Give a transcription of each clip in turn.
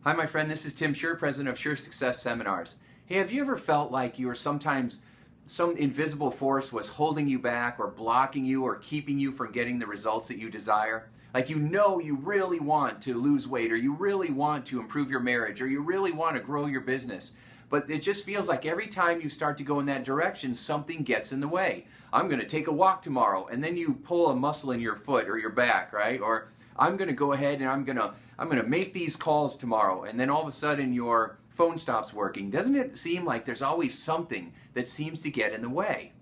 Hi, my friend. This is Tim Shurr, president of Shurr Success Seminars. Hey, have you ever felt like you were sometimes some invisible force was holding you back or blocking you or keeping you from getting the results that you desire? Like you know you really want to lose weight, or you really want to improve your marriage, or you really want to grow your business. But it just feels like every time you start to go in that direction, something gets in the way. I'm going to take a walk tomorrow, and then you pull a muscle in your foot or your back, right? Or I'm going to go ahead and I'm going to make these calls tomorrow, and then all of a sudden your phone stops working. Doesn't it seem like there's always something that seems to get in the way?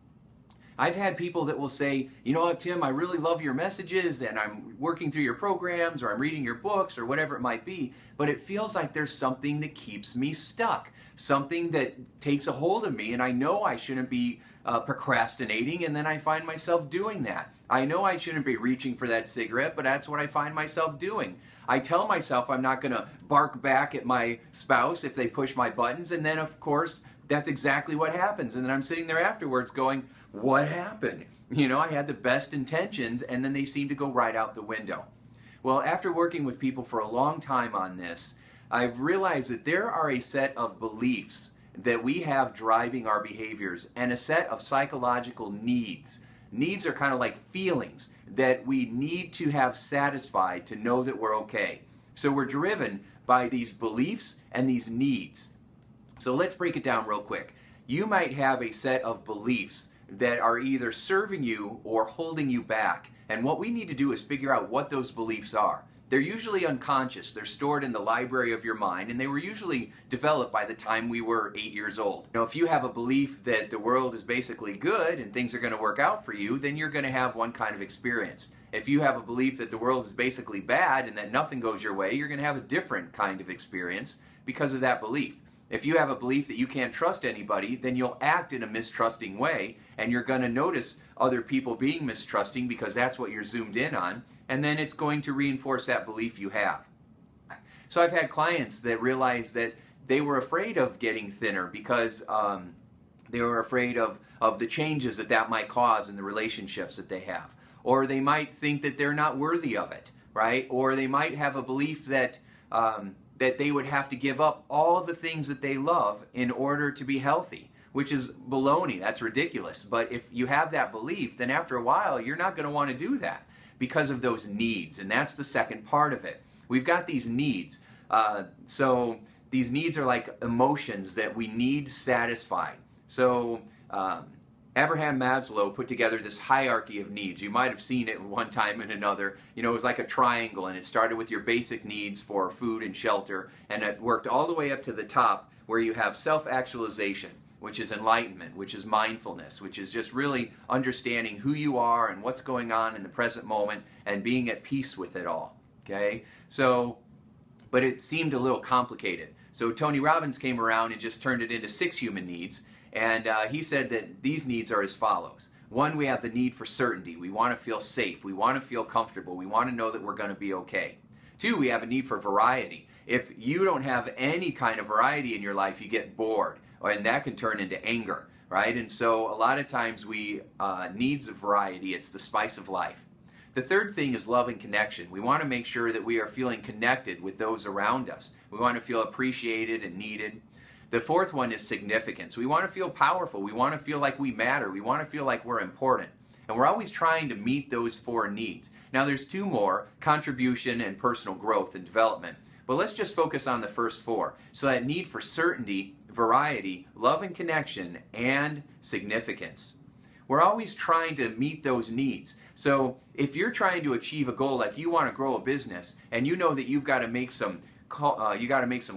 I've had people that will say, you know what, Tim, I really love your messages and I'm working through your programs or I'm reading your books or whatever it might be, but it feels like there's something that keeps me stuck, something that takes a hold of me, and I know I shouldn't be procrastinating, and then I find myself doing that. I know I shouldn't be reaching for that cigarette, but that's what I find myself doing. I tell myself I'm not going to bark back at my spouse if they push my buttons, and then of course that's exactly what happens. And then I'm sitting there afterwards going, what happened? You know, I had the best intentions and then they seem to go right out the window. Well, after working with people for a long time on this, I've realized that there are a set of beliefs that we have driving our behaviors and a set of psychological needs. Needs are kind of like feelings that we need to have satisfied to know that we're okay. So we're driven by these beliefs and these needs. So let's break it down real quick. You might have a set of beliefs that are either serving you or holding you back. And what we need to do is figure out what those beliefs are. They're usually unconscious. They're stored in the library of your mind, and they were usually developed by the time we were 8 years old. Now, if you have a belief that the world is basically good and things are going to work out for you, then you're going to have one kind of experience. If you have a belief that the world is basically bad and that nothing goes your way, you're going to have a different kind of experience because of that belief. If you have a belief that you can't trust anybody, then you'll act in a mistrusting way, and you're going to notice other people being mistrusting because that's what you're zoomed in on, and then it's going to reinforce that belief you have. So I've had clients that realized that they were afraid of getting thinner because they were afraid of the changes that that might cause in the relationships that they have. Or they might think that they're not worthy of it, right? Or they might have a belief that that they would have to give up all the things that they love in order to be healthy, which is baloney. That's ridiculous. But if you have that belief, then after a while, you're not going to want to do that because of those needs. And that's the second part of it. We've got these needs. So these needs are like emotions that we need satisfied. So Abraham Maslow put together this hierarchy of needs. You might have seen it one time and another. You know, it was like a triangle, and it started with your basic needs for food and shelter, and it worked all the way up to the top where you have self-actualization, which is enlightenment, which is mindfulness, which is just really understanding who you are and what's going on in the present moment and being at peace with it all. Okay? So, but it seemed a little complicated. So Tony Robbins came around and just turned it into 6 human needs. And he said that these needs are as follows. 1, we have the need for certainty. We want to feel safe. We want to feel comfortable. We want to know that we're going to be okay. 2, we have a need for variety. If you don't have any kind of variety in your life, you get bored, and that can turn into anger, right? And so a lot of times we need variety. It's the spice of life. The third thing is love and connection. We want to make sure that we are feeling connected with those around us. We want to feel appreciated and needed. The fourth one is significance. We want to feel powerful. We want to feel like we matter. We want to feel like we're important. And we're always trying to meet those 4 needs. Now there's 2 more, contribution and personal growth and development. But let's just focus on the first 4. So that need for certainty, variety, love and connection, and significance. We're always trying to meet those needs. So if you're trying to achieve a goal, like you want to grow a business, and you know that you've got to make some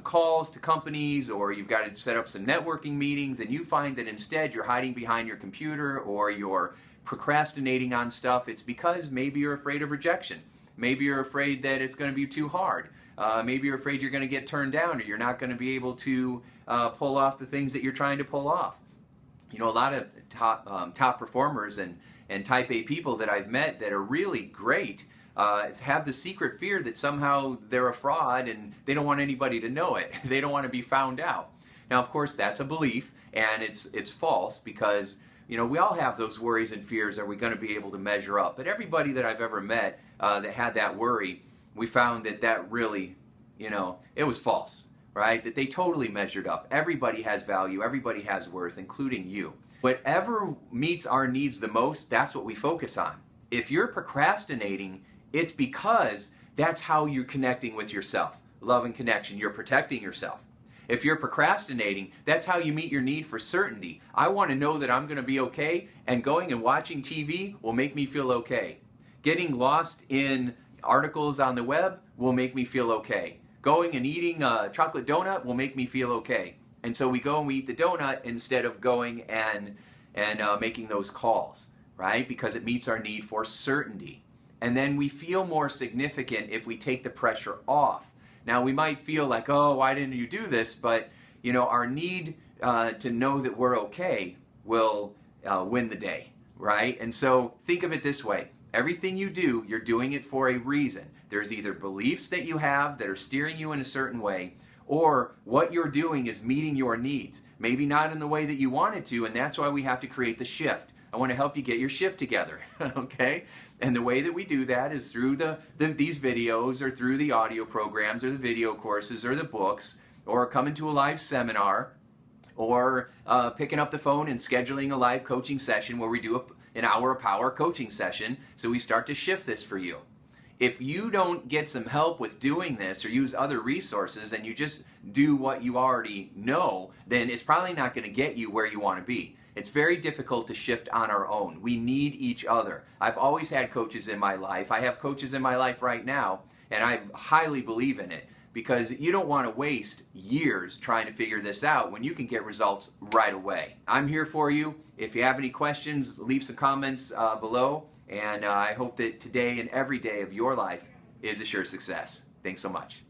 calls to companies, or you've got to set up some networking meetings, and you find that instead you're hiding behind your computer or you're procrastinating on stuff, it's because maybe you're afraid of rejection. Maybe you're afraid that it's going to be too hard. Maybe you're afraid you're going to get turned down, or you're not going to be able to pull off the things that you're trying to pull off. You know, a lot of top performers and type A people that I've met that are really great have the secret fear that somehow they're a fraud and they don't want anybody to know it. They don't want to be found out. Now, of course, that's a belief, and it's false, because you know, we all have those worries and fears. Are we going to be able to measure up? But everybody that I've ever met that had that worry, we found that that really it was false, right? That they totally measured up. Everybody has value, everybody has worth, including you. Whatever meets our needs the most, that's what we focus on. If you're procrastinating, it's because that's how you're connecting with yourself. Love and connection, you're protecting yourself. If you're procrastinating, that's how you meet your need for certainty. I want to know that I'm going to be okay, and going and watching TV will make me feel okay. Getting lost in articles on the web will make me feel okay. Going and eating a chocolate donut will make me feel okay. And so we go and we eat the donut instead of going and making those calls, right? Because it meets our need for certainty. And then we feel more significant if we take the pressure off. Now we might feel like, oh, why didn't you do this? But our need to know that we're okay will win the day, right? And so think of it this way. Everything you do, you're doing it for a reason. There's either beliefs that you have that are steering you in a certain way, or what you're doing is meeting your needs. Maybe not in the way that you wanted to, and that's why we have to create the shift. I want to help you get your shift together, okay? And the way that we do that is through these videos, or through the audio programs, or the video courses, or the books, or coming to a live seminar, or picking up the phone and scheduling a live coaching session where we do an hour of power coaching session, so we start to shift this for you. If you don't get some help with doing this or use other resources and you just do what you already know, then it's probably not going to get you where you want to be. It's very difficult to shift on our own. We need each other. I've always had coaches in my life. I have coaches in my life right now, and I highly believe in it, because you don't want to waste years trying to figure this out when you can get results right away. I'm here for you. If you have any questions, leave some comments below, and I hope that today and every day of your life is a sure success. Thanks so much.